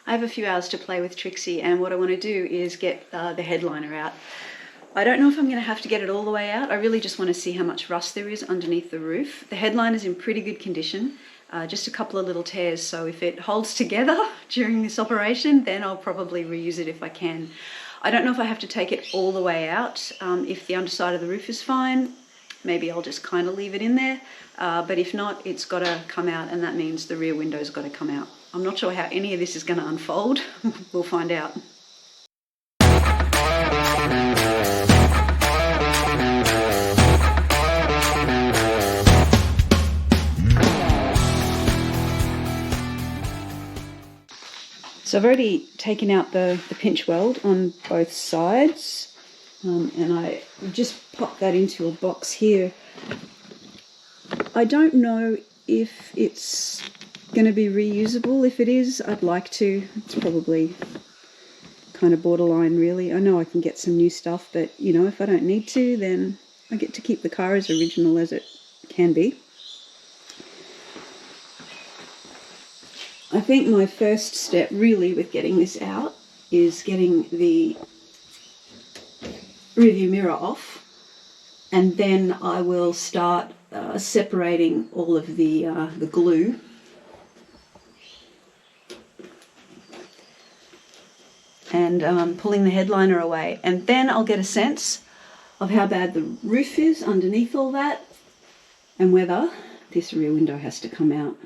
I have a few hours to play with Trixie, and what I want to do is get the headliner out. I don't know if I'm going to have to get it all the way out. I really just want to see how much rust there is underneath the roof. The headliner's in pretty good condition, just a couple of little tears, so if it holds together during this operation, then I'll probably reuse it if I can. I don't know if I have to take it all the way out. If the underside of the roof is fine, maybe I'll just kind of leave it in there, but if not, it's got to come out, and that means the rear window's got to come out. I'm not sure how any of this is going to unfold. We'll find out. So I've already taken out the pinch weld on both sides, and I just popped that into a box here. I don't know if it's going to be reusable. If it is, I'd like to. It's probably kind of borderline, really. I know I can get some new stuff, but you know, if I don't need to, then I get to keep the car as original as it can be. I think my first step really with getting this out is getting the rearview mirror off, and then I will start separating all of the glue. And pulling the headliner away, and then I'll get a sense of how bad the roof is underneath all that and whether this rear window has to come out.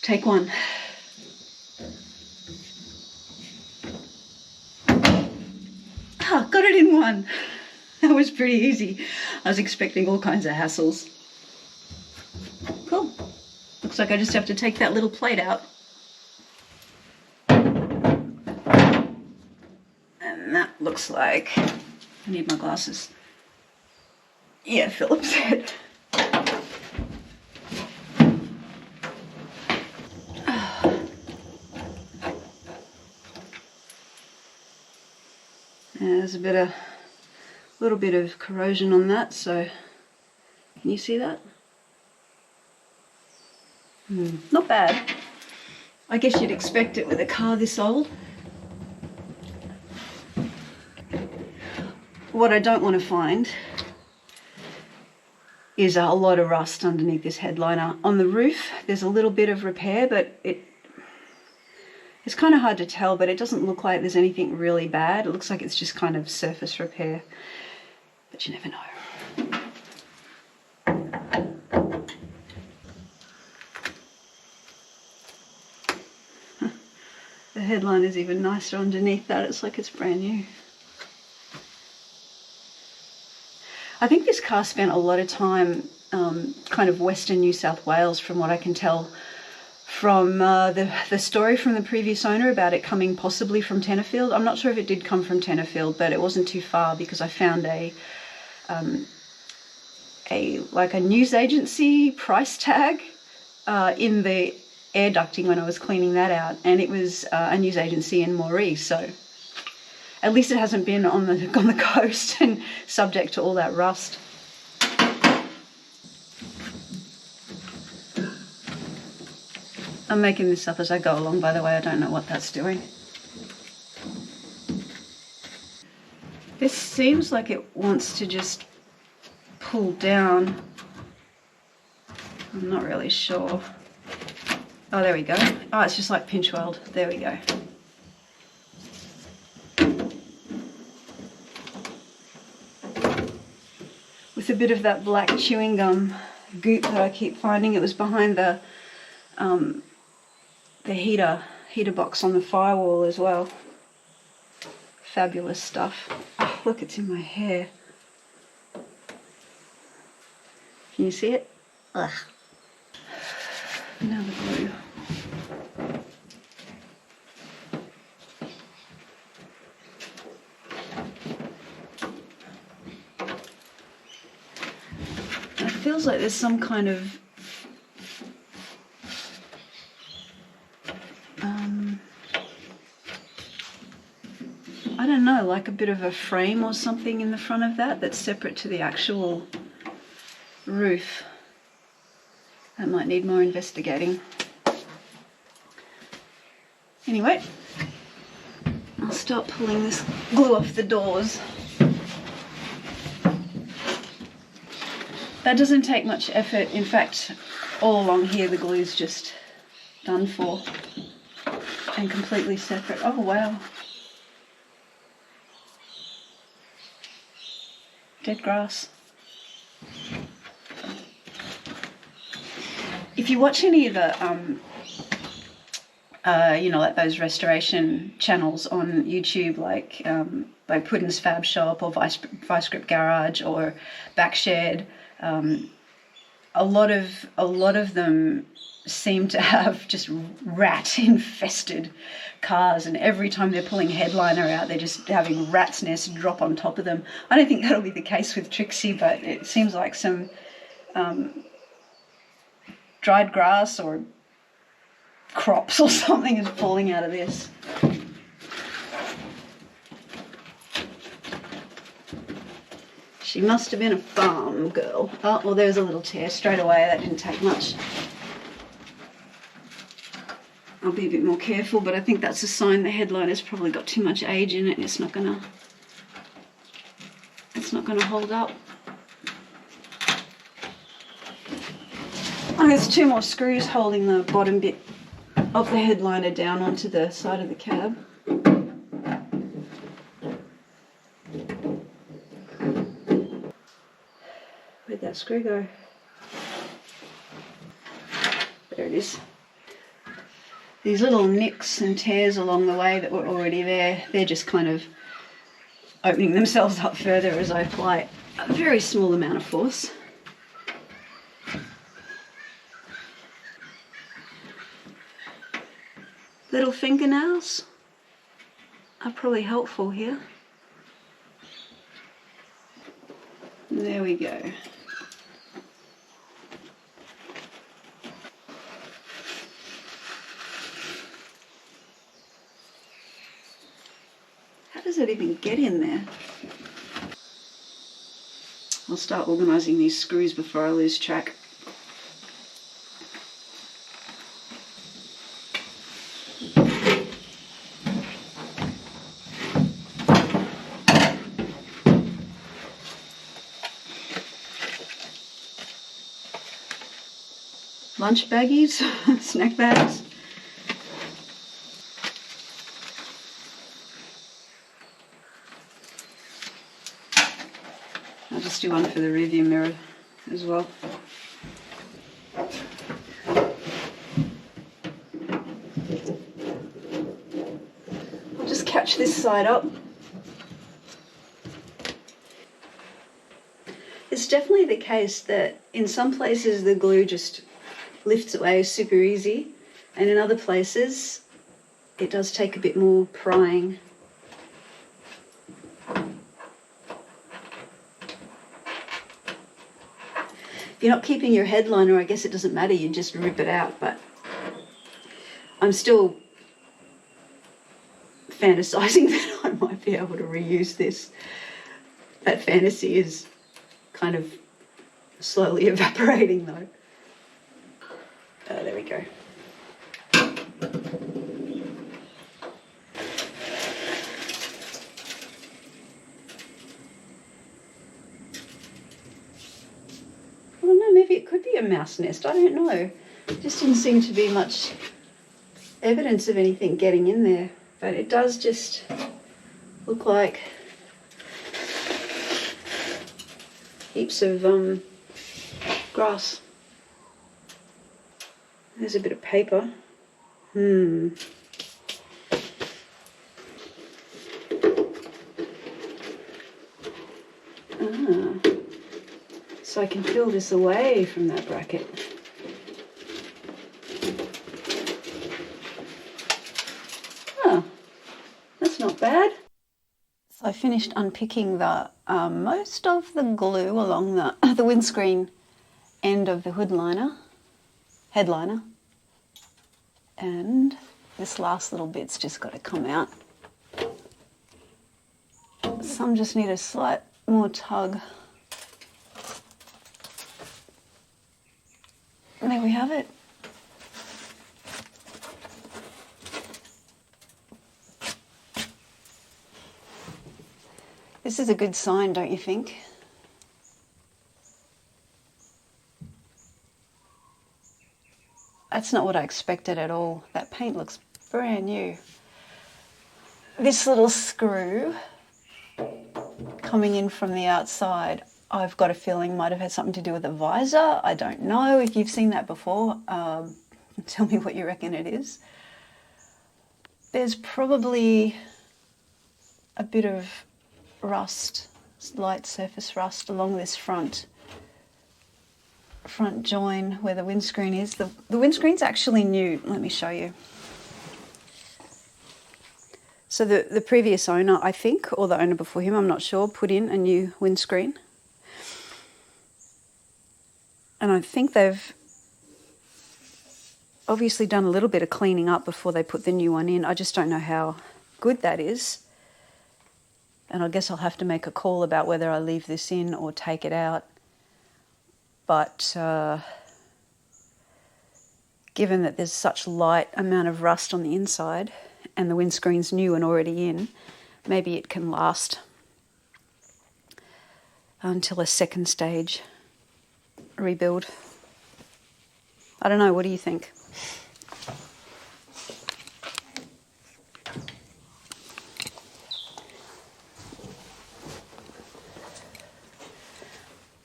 Take one. Ah, got it in one. That was pretty easy. I was expecting all kinds of hassles. Cool. Looks like I just have to take that little plate out. And that looks like, I need my glasses. Yeah, Philip's head. There's a little bit of corrosion on that, so can you see that? Not bad. I guess you'd expect it with a car this old. What I don't want to find is a lot of rust underneath this headliner. On the roof, there's a little bit of repair, but it's kind of hard to tell, but it doesn't look like there's anything really bad. It looks like it's just kind of surface repair, but you never know. The headline is even nicer underneath that. It's like it's brand new. I think this car spent a lot of time kind of western New South Wales, from what I can tell from the story from the previous owner about it coming possibly from Tenterfield. I'm not sure if it did come from Tenterfield, but it wasn't too far, because I found a news agency price tag in the air ducting when I was cleaning that out, and it was a news agency in Moree, so at least it hasn't been on the coast and subject to all that rust. I'm making this up as I go along, by the way. I don't know what that's doing. This seems like it wants to just pull down. I'm not really sure. Oh, there we go. Oh, it's just like pinch weld. There we go. With a bit of that black chewing gum goop that I keep finding. It was behind the heater box on the firewall as well. Fabulous stuff. Oh, look, it's in my hair. Can you see it? Ugh. Now the glue. It feels like there's some kind of I don't know, like a bit of a frame or something in the front of that that's separate to the actual roof. That might need more investigating. Anyway, I'll start pulling this glue off the doors. That doesn't take much effort. In fact, all along here the glue's just done for and completely separate. Oh wow. Dead grass. If you watch any of the you know, like those restoration channels on YouTube, like Puddin's Fab Shop or Vice Grip Garage or Backshed, a lot of them seem to have just rat infested cars, and every time they're pulling headliner out, they're just having rat's nests drop on top of them. I don't think that'll be the case with Trixie, but it seems like some dried grass or crops or something is falling out of this. She must have been a farm girl. Oh, well, there's a little tear straight away. That didn't take much. I'll be a bit more careful, but I think that's a sign the headliner's probably got too much age in it and it's not gonna hold up. Oh, there's 2 more screws holding the bottom bit of the headliner down onto the side of the cab. Where'd that screw go? There it is. These little nicks and tears along the way that were already there, they're just kind of opening themselves up further as I apply a very small amount of force. Little fingernails are probably helpful here. There we go. How does it even get in there? I'll start organising these screws before I lose track. Lunch baggies, snack bags. I'll just do one for the rear view mirror as well. I'll just catch this side up. It's definitely the case that in some places the glue just lifts away super easy, and in other places it does take a bit more prying. If you're not keeping your headliner, I guess it doesn't matter, you just rip it out, but I'm still fantasizing that I might be able to reuse this. That fantasy is kind of slowly evaporating though. There we go. I don't know, maybe it could be a mouse nest, I don't know. Just didn't seem to be much evidence of anything getting in there, but it does just look like heaps of grass. There's a bit of paper. So I can peel this away from that bracket. Oh, that's not bad. So I finished unpicking the most of the glue along the windscreen end of the headliner, and this last little bit's just got to come out. Some just need a slight more tug. And there we have it. This is a good sign, don't you think? That's not what I expected at all. That paint looks brand new. This little screw coming in from the outside, I've got a feeling might have had something to do with the visor. I don't know if you've seen that before. Tell me what you reckon it is. There's probably a bit of rust, light surface rust along this front join where the windscreen is. The windscreen's actually new. Let me show you. So the previous owner, I think, or the owner before him, I'm not sure, put in a new windscreen. And I think they've obviously done a little bit of cleaning up before they put the new one in. I just don't know how good that is. And I guess I'll have to make a call about whether I leave this in or take it out. But given that there's such light amount of rust on the inside and the windscreen's new and already in, maybe it can last until a second stage rebuild. I don't know, what do you think?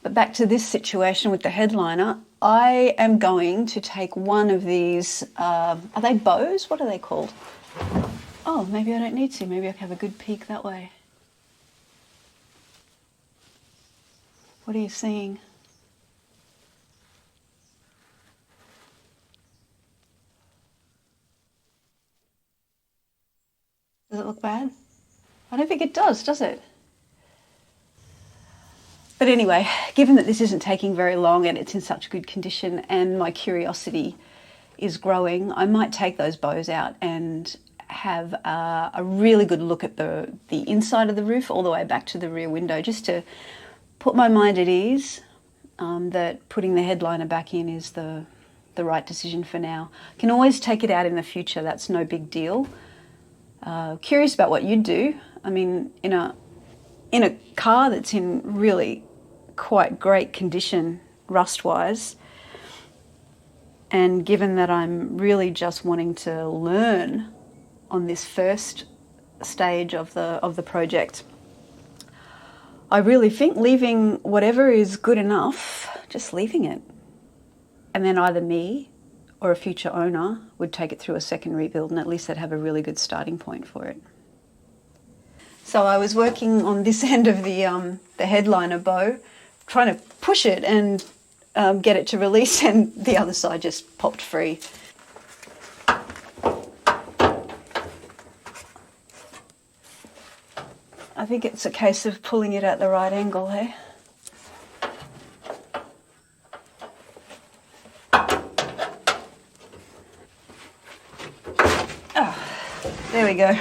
But back to this situation with the headliner, I am going to take one of these, are they bows? What are they called? Oh, maybe I don't need to. Maybe I can have a good peek that way. What are you seeing? Does it look bad? I don't think it does it? But anyway, given that this isn't taking very long and it's in such good condition and my curiosity is growing, I might take those bows out and have a really good look at the inside of the roof all the way back to the rear window, just to put my mind at ease that putting the headliner back in is the right decision for now. Can always take it out in the future, that's no big deal. Curious about what you'd do. I mean, in a car that's in really quite great condition rust-wise, and given that I'm really just wanting to learn on this first stage of the project, I really think leaving whatever is good enough, just leaving it. And then either me or a future owner would take it through a second rebuild, and at least they'd have a really good starting point for it. So I was working on this end of the headliner bow, trying to push it and get it to release, and the other side just popped free. I think it's a case of pulling it at the right angle, hey? Oh, there we go.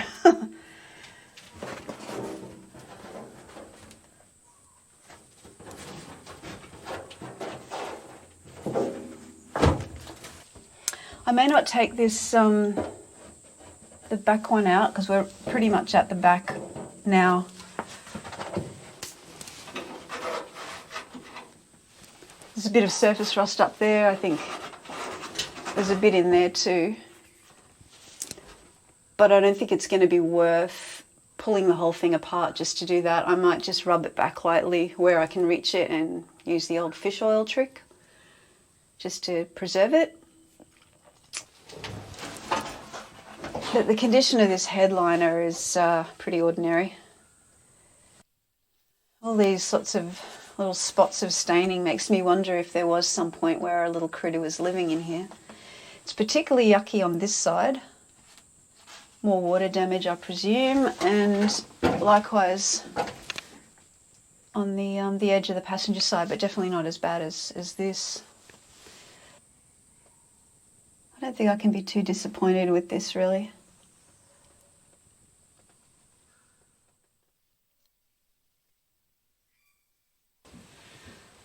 I may not take this, the back one out, because we're pretty much at the back now. There's a bit of surface rust up there. I think there's a bit in there too. But I don't think it's going to be worth pulling the whole thing apart just to do that. I might just rub it back lightly where I can reach it and use the old fish oil trick just to preserve it. But the condition of this headliner is pretty ordinary. All these sorts of little spots of staining makes me wonder if there was some point where a little critter was living in here. It's particularly yucky on this side. More water damage, I presume, and likewise on the edge of the passenger side, but definitely not as bad as this. I don't think I can be too disappointed with this, really.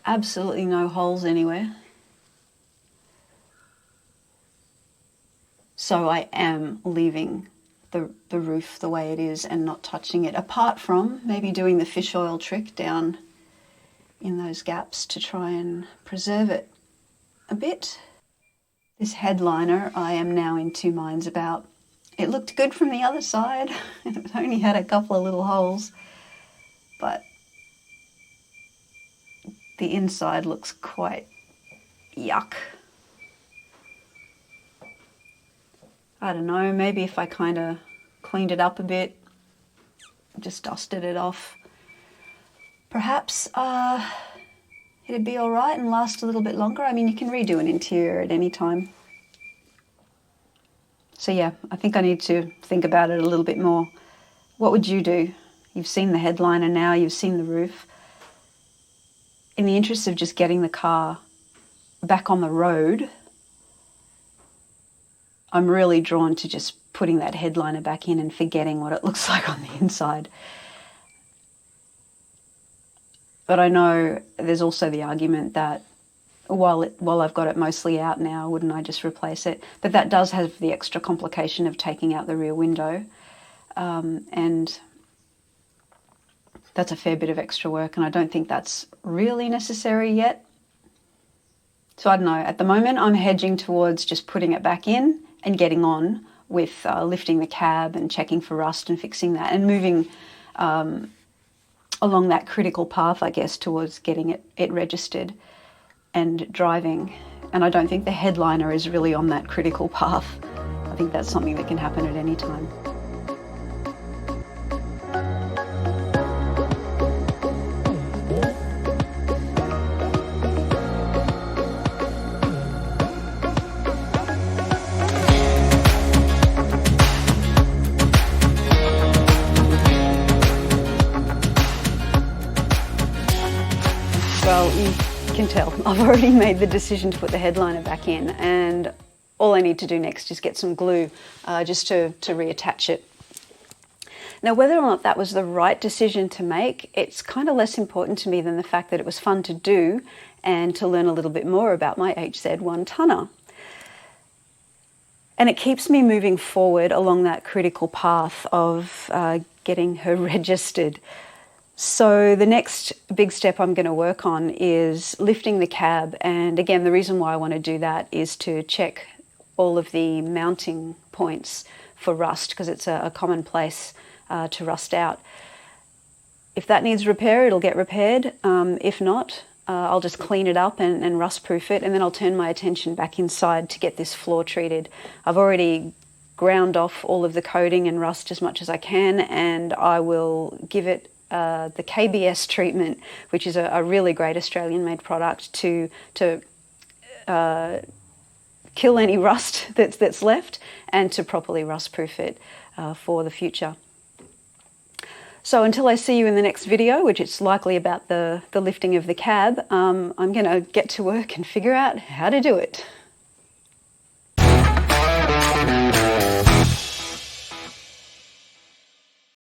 Absolutely no holes anywhere. So I am leaving the roof the way it is and not touching it, apart from maybe doing the fish oil trick down in those gaps to try and preserve it a bit. This headliner I am now in two minds about. It looked good from the other side. It only had a couple of little holes, but the inside looks quite yuck. I don't know, maybe if I kind of cleaned it up a bit, just dusted it off, perhaps it'd be all right and last a little bit longer. I mean, you can redo an interior at any time. So yeah, I think I need to think about it a little bit more. What would you do? You've seen the headliner now, you've seen the roof. In the interest of just getting the car back on the road, I'm really drawn to just putting that headliner back in and forgetting what it looks like on the inside. But I know there's also the argument that while I've got it mostly out now, wouldn't I just replace it? But that does have the extra complication of taking out the rear window. And that's a fair bit of extra work, and I don't think that's really necessary yet. So I don't know, at the moment I'm hedging towards just putting it back in and getting on with lifting the cab and checking for rust and fixing that and moving along that critical path, I guess, towards getting it registered and driving. And I don't think the headliner is really on that critical path. I think that's something that can happen at any time. Well, you can tell I've already made the decision to put the headliner back in, and all I need to do next is get some glue just to reattach it. Now, whether or not that was the right decision to make, it's kind of less important to me than the fact that it was fun to do and to learn a little bit more about my HZ1 tonner. And it keeps me moving forward along that critical path of getting her registered. So the next big step I'm going to work on is lifting the cab. And again, the reason why I want to do that is to check all of the mounting points for rust, because it's a common place to rust out. If that needs repair, it'll get repaired. If not, I'll just clean it up and rust proof it, and then I'll turn my attention back inside to get this floor treated. I've already ground off all of the coating and rust as much as I can, and I will give it the KBS treatment, which is a really great Australian-made product to kill any rust that's left and to properly rust-proof it for the future. So until I see you in the next video, which it's likely about the lifting of the cab, I'm going to get to work and figure out how to do it.